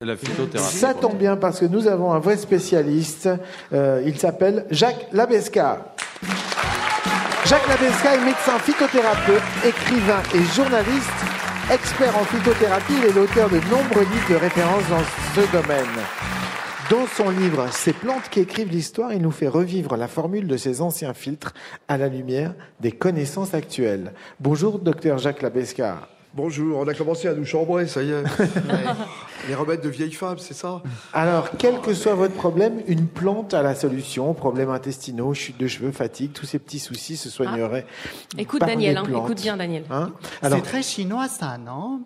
La phytothérapie. Ça tombe bien parce que nous avons un vrai spécialiste. Il s'appelle Jacques Labesca. Jacques Labesca est médecin phytothérapeute, écrivain et journaliste. Expert en phytothérapie, il est l'auteur de nombreux livres de référence dans ce domaine. Dans son livre « Ces plantes qui écrivent l'histoire », il nous fait revivre la formule de ses anciens filtres à la lumière des connaissances actuelles. Bonjour, docteur Jacques Labesca. Bonjour, on a commencé à nous chambrer, ça y est. Les remèdes de vieilles femmes, c'est ça? Alors, quel que soit votre problème, une plante a la solution. Problèmes intestinaux, chute de cheveux, fatigue, tous ces petits soucis se soigneraient. Écoute Daniel, écoute bien Daniel. Alors, c'est très chinois ça, non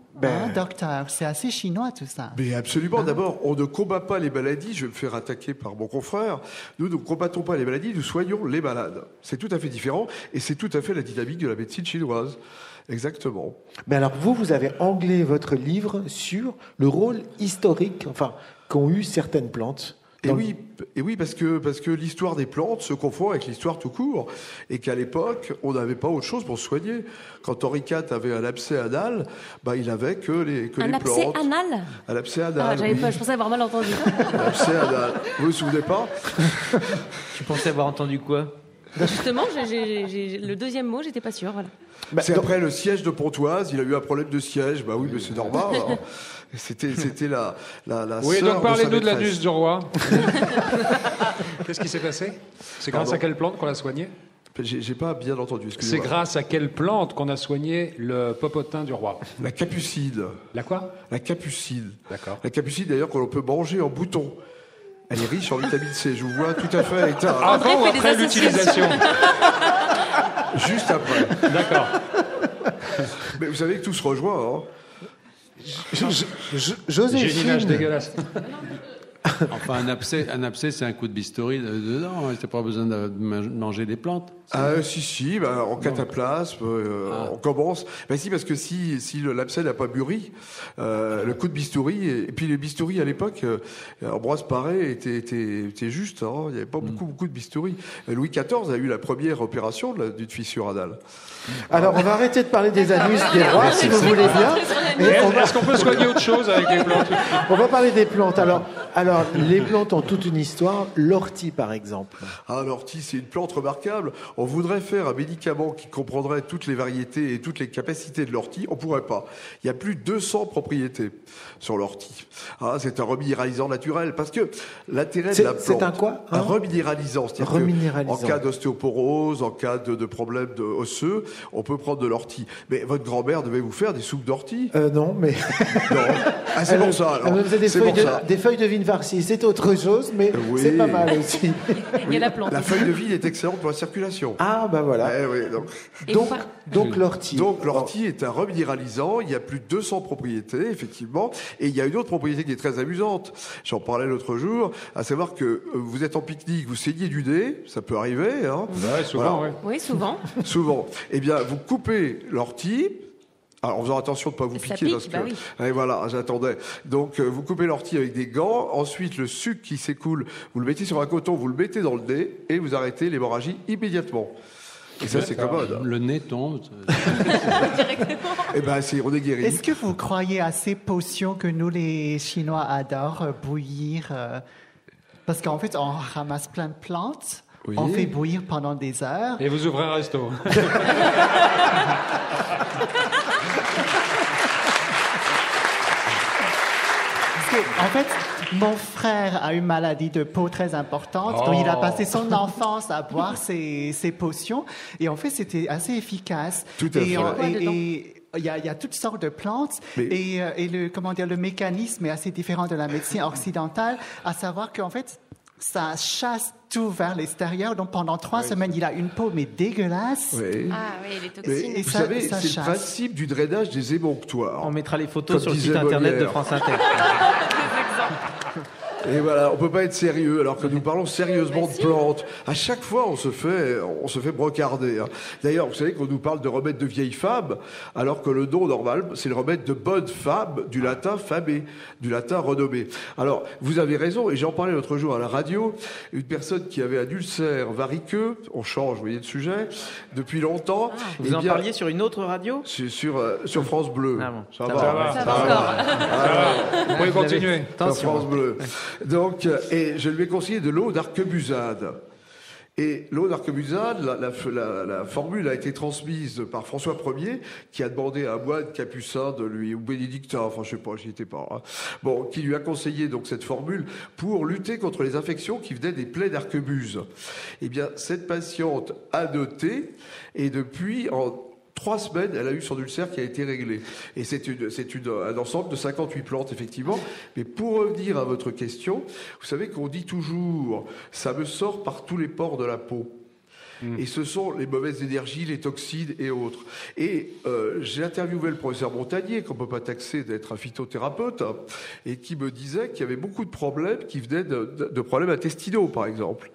docteur, c'est assez chinois tout ça. Mais absolument, d'abord, on ne combat pas les maladies, je vais me faire attaquer par mon confrère. Nous ne combattons pas les maladies, nous soignons les malades. C'est tout à fait différent et c'est tout à fait la dynamique de la médecine chinoise. Exactement. Mais alors vous avez anglais votre livre sur le rôle historique, qu'ont eu certaines plantes. Et oui, parce que l'histoire des plantes se confond avec l'histoire tout court, et qu'à l'époque, on n'avait pas autre chose pour se soigner. Quand Henri IV avait un abcès anal, il avait que les plantes. Un abcès anal ? Un abcès anal. Je pensais avoir mal entendu. Un abcès anal. Vous vous souvenez pas ? Tu pensais avoir entendu quoi ? Justement, le deuxième mot, j'étais pas sûre. Voilà. C'est après le siège de Pontoise, il a eu un problème de siège. Oui, mais c'est normal. Hein. C'était la oui, sœur donc parlez-nous de maîtresse. l'anus du roi. Qu'est-ce qui s'est passé? C'est grâce à quelle plante qu'on l'a soigné? J'ai pas bien entendu. C'est grâce à quelle plante qu'on a soigné le popotin du roi? La capucine. La quoi? La capucine. D'accord. La capucine, d'ailleurs, qu'on peut manger en bouton. Elle est riche en vitamine C, je vous vois tout à fait avec ta... Avant ou après l'utilisation? Juste après. D'accord. Mais vous savez que tout se rejoint, hein. Joséphine. J'ai une image dégueulasse. Enfin, un abcès, c'est un coup de bistouri dedans. T'as pas besoin de manger des plantes. Si, en cataplasme, on commence. Si, parce que si l'abcès n'a pas mûri, le coup de bistouri, et puis les bistouris à l'époque, Ambroise Paré était juste, hein, il n'y avait pas beaucoup de bistouris. Louis XIV a eu la première opération d'une fissure anale. Alors, on va arrêter de parler des anus des rois, si vous voulez bien. Est-ce qu'on peut soigner autre chose avec les plantes? On va parler des plantes. Alors, les plantes ont toute une histoire. L'ortie, par exemple. L'ortie, c'est une plante remarquable. On voudrait faire un médicament qui comprendrait toutes les variétés et toutes les capacités de l'ortie. On pourrait pas. Il y a plus de 200 propriétés sur l'ortie. C'est un reminéralisant naturel. Parce que l'intérêt de la plante... C'est un quoi? Un reminéralisant. C'est-à-dire en cas d'ostéoporose, en cas de problème osseux, on peut prendre de l'ortie. Mais votre grand-mère devait vous faire des soupes d'ortie? Non, mais... Non. C'est pour ça, alors. Elle me faisait des feuilles de vigne farcies. C'est autre chose, mais c'est pas mal aussi. Il y a la plante. La feuille de vigne est excellente pour la circulation. Voilà. Donc l'ortie. Donc l'ortie est un reminéralisant. Il y a plus de 200 propriétés, effectivement. Et il y a une autre propriété qui est très amusante. J'en parlais l'autre jour, à savoir que vous êtes en pique-nique, vous saignez du nez, ça peut arriver. Hein. Ouais, souvent, voilà. Oui, souvent. Souvent. Eh bien, vous coupez l'ortie. Alors, en faisant attention de ne pas vous piquer. Parce que, oui. Et voilà, j'attendais. Donc, vous coupez l'ortie avec des gants. Ensuite, le sucre qui s'écoule, vous le mettez sur un coton, vous le mettez dans le nez et vous arrêtez l'hémorragie immédiatement. Et ça, c'est commode. Le nez tombe. On est guéri. Est-ce que vous croyez à ces potions que nous, les Chinois, adorent bouillir parce qu'en fait, on ramasse plein de plantes, on fait bouillir pendant des heures. Et vous ouvrez un resto. En fait, mon frère a une maladie de peau très importante, donc il a passé son enfance à boire ces potions, et en fait, c'était assez efficace. Tout à fait. Et il y a toutes sortes de plantes, et le mécanisme est assez différent de la médecine occidentale, à savoir qu'en fait, ça chasse tout vers l'extérieur. Donc, pendant 3 semaines, il a une peau, mais dégueulasse. Oui. Les toxines. Mais vous savez, c'est le principe du drainage des émonctoires. On mettra les photos sur le site disait internet de Molière. France Inter. Et voilà, on peut pas être sérieux alors que nous parlons sérieusement de plantes. À chaque fois, on se fait brocarder. Hein. D'ailleurs, vous savez qu'on nous parle de remède de vieille femme, alors que le nom normal, c'est le remède de bonne femme, du latin famé, du latin renommé. Alors, vous avez raison, et j'en parlais l'autre jour à la radio, une personne qui avait un ulcère variqueux, on change, vous voyez le sujet, depuis longtemps. Vous en parliez sur une autre radio ? Sur France Bleu. Ah bon. Ça va. Ça va encore. Vous pouvez continuer. Sur France Bleu. Donc, et je lui ai conseillé de l'eau d'arquebusade. Et l'eau d'arquebusade, la formule a été transmise par François Ier, qui a demandé à un moine capucin de lui, ou bénédictin, enfin je sais pas, j'y étais pas, hein, bon, qui lui a conseillé donc cette formule pour lutter contre les infections qui venaient des plaies d'arquebuse. Eh bien, cette patiente a noté, et depuis, en 3 semaines, elle a eu son ulcère qui a été réglé. Et c'est un ensemble de 58 plantes, effectivement. Mais pour revenir à votre question, vous savez qu'on dit toujours « ça me sort par tous les pores de la peau ». Et ce sont les mauvaises énergies, les toxines et autres. Et j'ai interviewé le professeur Montagnier, qu'on ne peut pas taxer d'être un phytothérapeute, hein, et qui me disait qu'il y avait beaucoup de problèmes qui venaient de problèmes intestinaux, par exemple.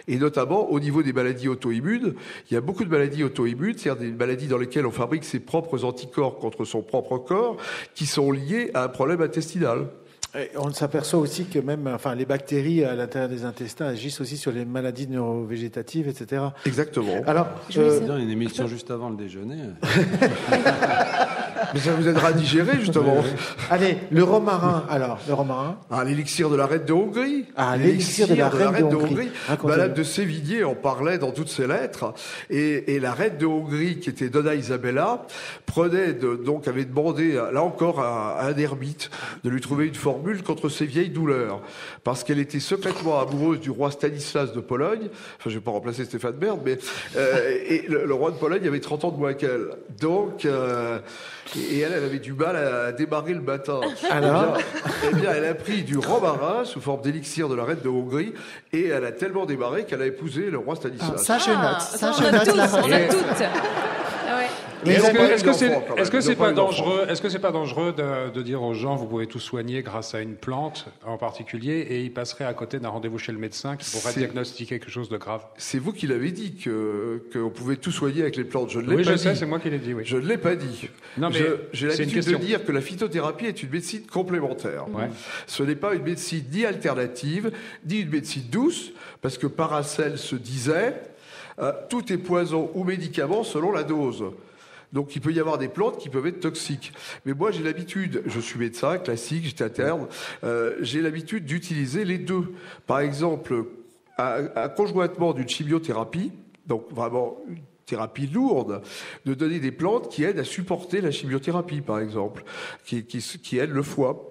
Et notamment, au niveau des maladies auto-immunes, il y a beaucoup de maladies auto-immunes, c'est-à-dire des maladies dans lesquelles on fabrique ses propres anticorps contre son propre corps, qui sont liés à un problème intestinal. Et on s'aperçoit aussi que même, les bactéries à l'intérieur des intestins agissent aussi sur les maladies neurovégétatives, etc. Exactement. Alors, Il y a une émission juste avant le déjeuner. Mais ça vous aidera à digérer, justement. allez, le romarin, alors, le romarin. Ah, l'élixir de la reine de Hongrie. Ah, l'élixir de la reine de Hongrie. Madame de Sévigné en parlait dans toutes ses lettres. Et la reine de Hongrie, qui était Donna Isabella, avait demandé, là encore, à un ermite de lui trouver une formule contre ses vieilles douleurs. Parce qu'elle était secrètement amoureuse du roi Stanislas de Pologne. Enfin, je vais pas remplacer Stéphane Bern, mais, et le roi de Pologne avait 30 ans de moins qu'elle. Donc, et elle avait du mal à démarrer le matin. Alors eh bien, elle a pris du romarin sous forme d'élixir de la reine de Hongrie et elle a tellement démarré qu'elle a épousé le roi Stanislas. Ça, je note. Ça, je on a note tous, la on a recette. toutes. Ah ouais. Mais Est-ce que ils c'est ont pas pas eu d'enfants. dangereux? Est-ce que c'est pas dangereux de dire aux gens vous pouvez tout soigner grâce à une plante en particulier et ils passeraient à côté d'un rendez-vous chez le médecin qui pourrait diagnostiquer quelque chose de grave? C'est vous qui l'avez dit qu'on pouvait tout soigner avec les plantes. Je ne l'ai Oui, pas je dit. sais, c'est moi qui l'ai dit. Oui. Je ne l'ai pas dit. Non, mais j'ai c'est une l'habitude de question. dire que la phytothérapie est une médecine complémentaire. Ouais. Ce n'est pas une médecine ni alternative, ni une médecine douce, parce que Paracelse disait tout est poison ou médicament selon la dose. Donc il peut y avoir des plantes qui peuvent être toxiques. Mais moi j'ai l'habitude, je suis médecin classique, j'étais interne, j'ai l'habitude d'utiliser les deux. Par exemple, un conjointement d'une chimiothérapie, donc vraiment une thérapie lourde, de donner des plantes qui aident à supporter la chimiothérapie, par exemple, qui aident le foie.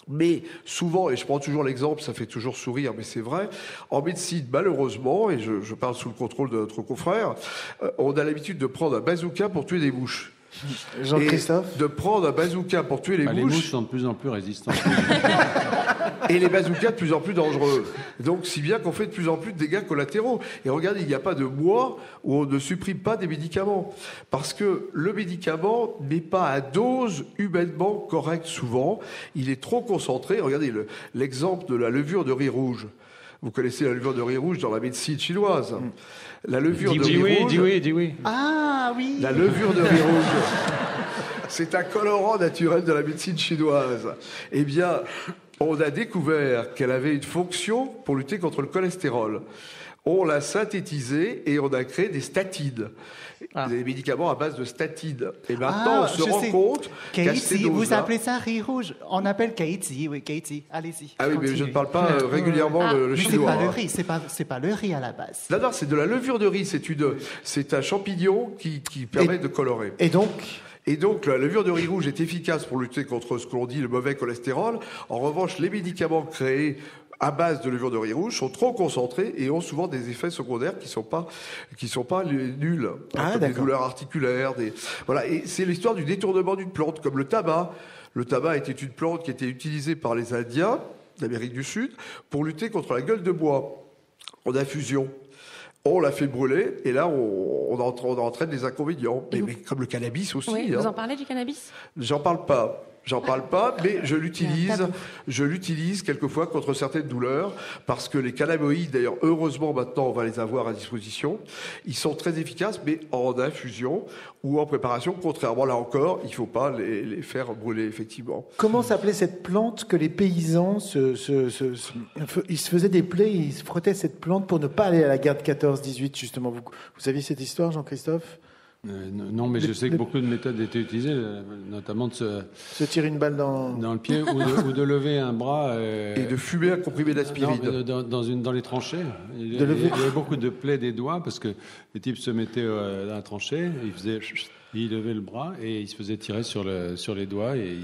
Mais souvent, et je prends toujours l'exemple, ça fait toujours sourire, mais c'est vrai, en médecine, malheureusement, et je parle sous le contrôle de notre confrère, on a l'habitude de prendre un bazooka pour tuer des mouches. Jean-Christophe ? Et de prendre un bazooka pour tuer les Les mouches, mouches sont de plus en plus résistantes. et les bazookas de plus en plus dangereux. Donc, si bien qu'on fait de plus en plus de dégâts collatéraux. Et regardez, il n'y a pas de mois où on ne supprime pas des médicaments. Parce que le médicament n'est pas à dose humainement correcte souvent. Il est trop concentré. Regardez l'exemple de la levure de riz rouge. Vous connaissez la levure de riz rouge dans la médecine chinoise. La levure de riz rouge. Dis oui. Ah oui. La levure de riz rouge. C'est un colorant naturel de la médecine chinoise. Eh bien, on a découvert qu'elle avait une fonction pour lutter contre le cholestérol. On l'a synthétisée et on a créé des statines. Des médicaments à base de statines. Et maintenant, on se rend compte qu'à ces Keiti, doses-là... vous appelez ça riz rouge. On appelle Keiti, oui, Keiti. Allez-y. Ah oui, mais je continuez. ne parle pas régulièrement le Mais c'est chinois. pas le hein. riz, c'est pas le riz à la base. Non, c'est de la levure de riz. C'est un champignon qui permet de colorer. Et donc Et donc, la levure de riz rouge est efficace pour lutter contre ce que l'on dit le mauvais cholestérol. En revanche, les médicaments créés à base de levure de riz rouge sont trop concentrés et ont souvent des effets secondaires qui sont pas nuls. Comme des douleurs articulaires, voilà. Et c'est l'histoire du détournement d'une plante, comme le tabac. Le tabac était une plante qui était utilisée par les Indiens d'Amérique du Sud pour lutter contre la gueule de bois en infusion. On l'a fait brûler et là on entraîne des inconvénients. Mais comme le cannabis aussi. Oui, hein. vous en parlez du cannabis ? J'en parle pas. j'en parle pas, mais je l'utilise quelquefois contre certaines douleurs, parce que les cannabinoïdes, d'ailleurs, heureusement maintenant on va les avoir à disposition, ils sont très efficaces, mais en infusion ou en préparation. Contrairement, là encore, il faut pas les faire brûler, effectivement. Comment s'appelait cette plante que les paysans ils se faisaient des plaies, ils se frottaient cette plante pour ne pas aller à la guerre de 14-18, justement. Vous saviez cette histoire, Jean-Christophe? Non, mais je sais que beaucoup de méthodes étaient utilisées, notamment de se tirer une balle dans le pied ou de lever un bras. Et de fumer un comprimé d'aspirine. Dans les tranchées. Il y avait beaucoup de plaies des doigts parce que les types se mettaient dans la tranchée, ils levaient le bras et ils se faisaient tirer sur les doigts et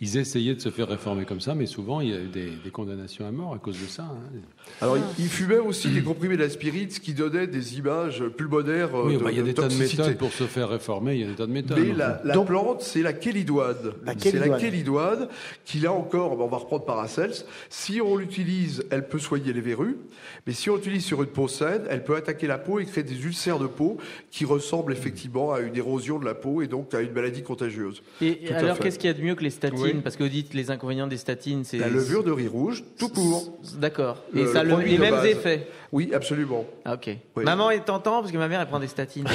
ils essayaient de se faire réformer comme ça, mais souvent il y a eu des condamnations à mort à cause de ça. Hein. Alors ils fumaient aussi des comprimés d'aspirine, ce qui donnait des images pulmonaires. Oui, il y a des tas de méthodes pour se faire réformer. Il y a des tas de méthodes. Mais la plante, c'est la kélidoide. C'est la kélidoide qui, là encore, on va reprendre Paracels. Si on l'utilise, elle peut soigner les verrues. Mais si on l'utilise sur une peau saine, elle peut attaquer la peau et créer des ulcères de peau qui ressemblent effectivement à une érosion de la peau et donc à une maladie contagieuse. Et alors, qu'est-ce qu'il y a de mieux que les statines? Parce que vous dites les inconvénients des statines, c'est... La levure de riz rouge, tout court. D'accord. Et ça a les mêmes effets? Oui, absolument. Ah, ok. Oui. Maman est tentant parce que ma mère, elle prend des statines.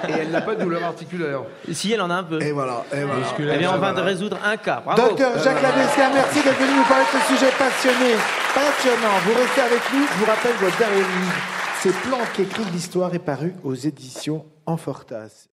Et elle n'a pas de douleur articulaire. Si, elle en a un peu. Et voilà. Eh bien, on va résoudre un cas. Bravo. Docteur Jacques Labesca, merci d'être venu nous parler de ce sujet passionnant. Vous restez avec nous. Je vous rappelle votre dernier livre, C'est Plantes qui écrivent l'histoire, est paru aux éditions Amfortas.